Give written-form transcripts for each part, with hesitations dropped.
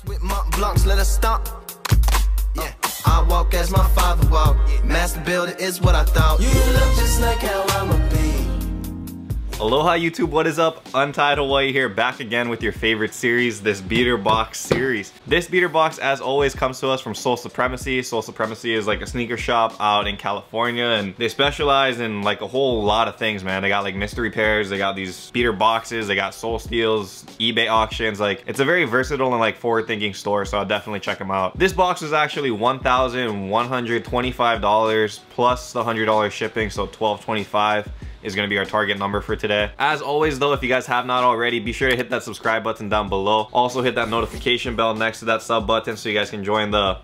With Mont Blancs, let us stomp. Yeah, I walk as my father walked. Master builder is what I thought. You look just like how I'ma be. Aloha YouTube, what is up? Untied Hawaii here, back again with your favorite series, this beater box series. This beater box, as always, comes to us from Supremacy. Supremacy is like a sneaker shop out in California, and they specialize in like a whole lot of things, man. They got like mystery pairs, they got these beater boxes, they got soul steals, eBay auctions. Like, it's a very versatile and like forward-thinking store, so I'll definitely check them out. This box was actually $1,125 plus the $100 shipping, so $1,225 is gonna be our target number for today. As always though, if you guys have not already, be sure to hit that subscribe button down below. Also hit that notification bell next to that sub button so you guys can join the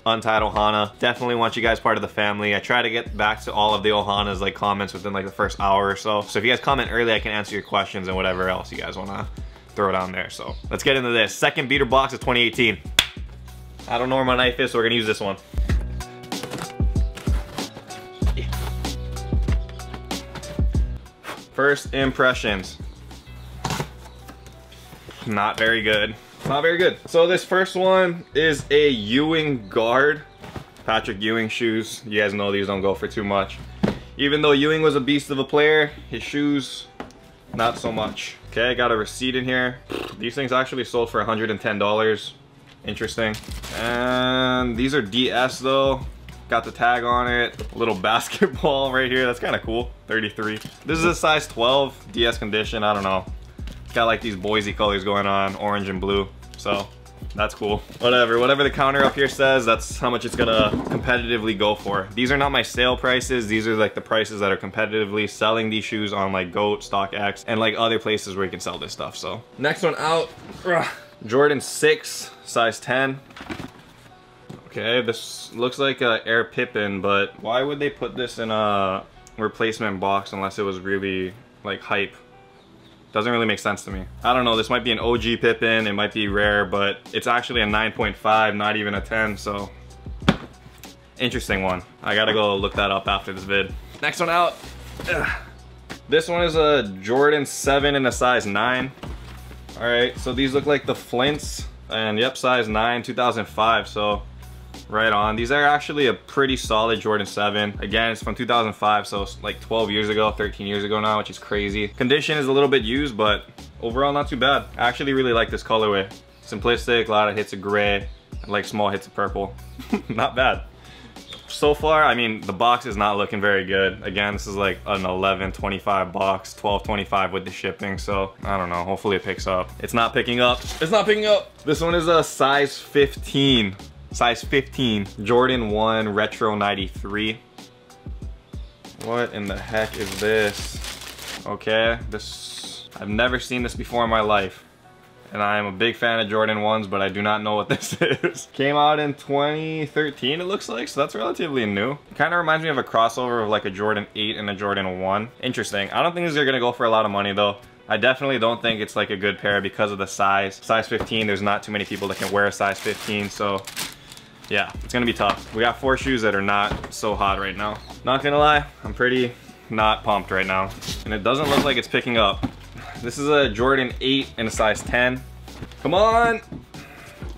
Untied Ohana. Definitely want you guys part of the family. I try to get back to all of the Ohanas like comments within like the first hour or so. So if you guys comment early, I can answer your questions and whatever else you guys wanna throw down there. So let's get into this. Second beater box of 2018. I don't know where my knife is, so we're gonna use this one. First impressions. Not very good. Not very good. So this first one is a Ewing guard. Patrick Ewing shoes. You guys know these don't go for too much. Even though Ewing was a beast of a player, his shoes, not so much. Okay, got a receipt in here. These things actually sold for $110. Interesting. And these are DS though. Got the tag on it, a little basketball right here. That's kind of cool. 33. This is a size 12 DS condition. I don't know. It's got like these Boise colors going on, orange and blue. So that's cool. Whatever the counter up here says, that's how much it's gonna competitively go for. These are not my sale prices. These are like the prices that are competitively selling these shoes on like GOAT, StockX, and like other places where you can sell this stuff. So next one out, Jordan 6, size 10. Okay, this looks like a Air Pippin, but why would they put this in a replacement box unless it was really like hype? Doesn't really make sense to me. I don't know, this might be an OG Pippin, it might be rare, but it's actually a 9.5, not even a 10, so interesting one. I gotta go look that up after this vid. Next one out. This one is a Jordan 7 in a size 9. All right, so these look like the Flints, and yep, size 9, 2005, so right on. These are actually a pretty solid Jordan 7. Again, it's from 2005, so it's like 12 years ago, 13 years ago now, which is crazy. Condition is a little bit used, but overall not too bad. I actually really like this colorway. Simplistic, a lot of hits of gray, and like small hits of purple. Not bad. So far, I mean, the box is not looking very good. Again, this is like an $11.25 box, $12.25 with the shipping, so I don't know, hopefully it picks up. It's not picking up. It's not picking up. This one is a size 15. Size 15, Jordan 1 Retro 93. What in the heck is this? Okay, I've never seen this before in my life. And I am a big fan of Jordan 1s, but I do not know what this is. Came out in 2013, it looks like, so that's relatively new. It kind of reminds me of a crossover of like a Jordan 8 and a Jordan 1. Interesting. I don't think these are gonna go for a lot of money though. I definitely don't think it's like a good pair because of the size. Size 15, there's not too many people that can wear a size 15, so yeah, it's gonna be tough. We got 4 shoes that are not so hot right now. Not gonna lie, I'm pretty not pumped right now. And it doesn't look like it's picking up. This is a Jordan 8 in a size 10. Come on!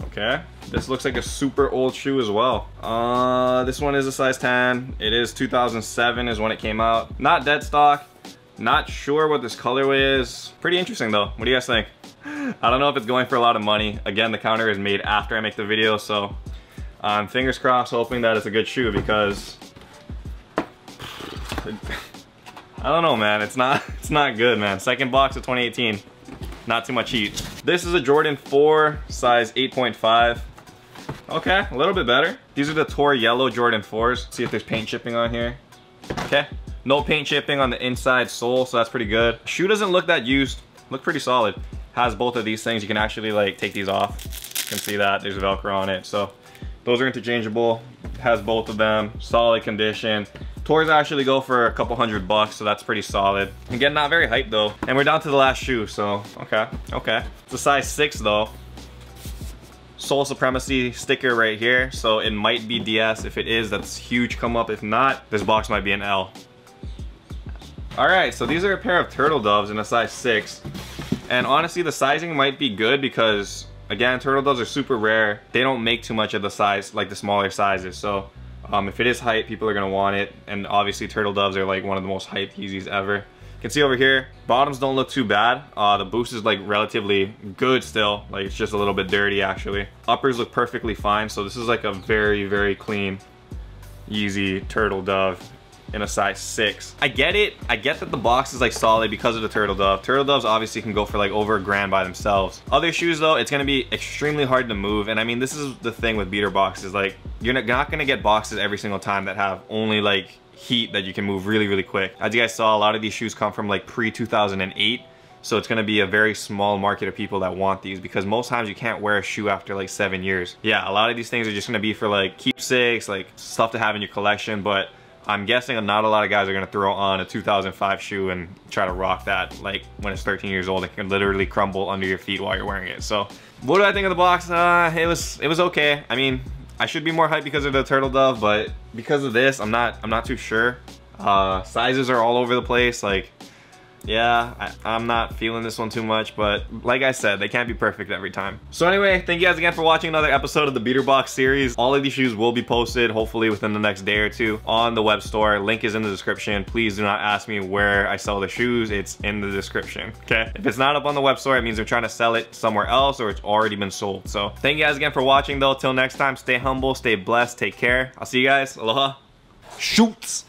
Okay, this looks like a super old shoe as well. This one is a size 10. It is 2007 is when it came out. Not dead stock. Not sure what this colorway is. Pretty interesting though. What do you guys think? I don't know if it's going for a lot of money. Again, the counter is made after I make the video, so fingers crossed, hoping that it's a good shoe because I don't know, man. It's not good, man. Second box of 2018, not too much heat. This is a Jordan 4, size 8.5. Okay, a little bit better. These are the Tor Yellow Jordan 4s. See if there's paint chipping on here. Okay, no paint chipping on the inside sole, so that's pretty good. Shoe doesn't look that used. Look pretty solid. Has both of these things. You can actually like take these off. You can see that there's Velcro on it, so those are interchangeable. Has both of them. Solid condition. Tors actually go for a couple $100, so that's pretty solid. Again, not very hyped though. And we're down to the last shoe, so okay. It's a size 6 though. Sole Supremacy sticker right here, so it might be DS. If it is, that's huge come up. If not, this box might be an L. All right, so these are a pair of turtle doves in a size 6. And honestly, the sizing might be good because again, turtle doves are super rare. They don't make too much of the size, like the smaller sizes. So if it is hype, people are gonna want it. And obviously turtle doves are like one of the most hyped Yeezys ever. You can see over here, bottoms don't look too bad. The boost is like relatively good still. Like it's just a little bit dirty actually. Uppers look perfectly fine. So this is like a very, very clean Yeezy turtle dove in a size 6. I get it. I get that the box is like solid because of the turtle dove. Turtle doves obviously can go for like over $1,000 by themselves. Other shoes though, it's gonna be extremely hard to move. And I mean, this is the thing with beater boxes. Like you're not gonna get boxes every single time that have only like heat that you can move really, really quick. As you guys saw, a lot of these shoes come from like pre-2008. So it's gonna be a very small market of people that want these, because most times you can't wear a shoe after like 7 years. Yeah, a lot of these things are just gonna be for like keepsakes, like stuff to have in your collection, but I'm guessing not a lot of guys are gonna throw on a 2005 shoe and try to rock that like when it's 13 years old. It can literally crumble under your feet while you're wearing it. So what do I think of the box? It was okay. I mean, I should be more hyped because of the turtle dove, but because of this, I'm not too sure. Sizes are all over the place. Like, yeah, I'm not feeling this one too much, but like I said, they can't be perfect every time. So anyway, thank you guys again for watching another episode of the Beater Box series. All of these shoes will be posted, hopefully within the next day or two, on the web store. Link is in the description. Please do not ask me where I sell the shoes. It's in the description, okay? If it's not up on the web store, it means they're trying to sell it somewhere else or it's already been sold. So thank you guys again for watching though. Till next time, stay humble, stay blessed, take care. I'll see you guys. Aloha. Shoots.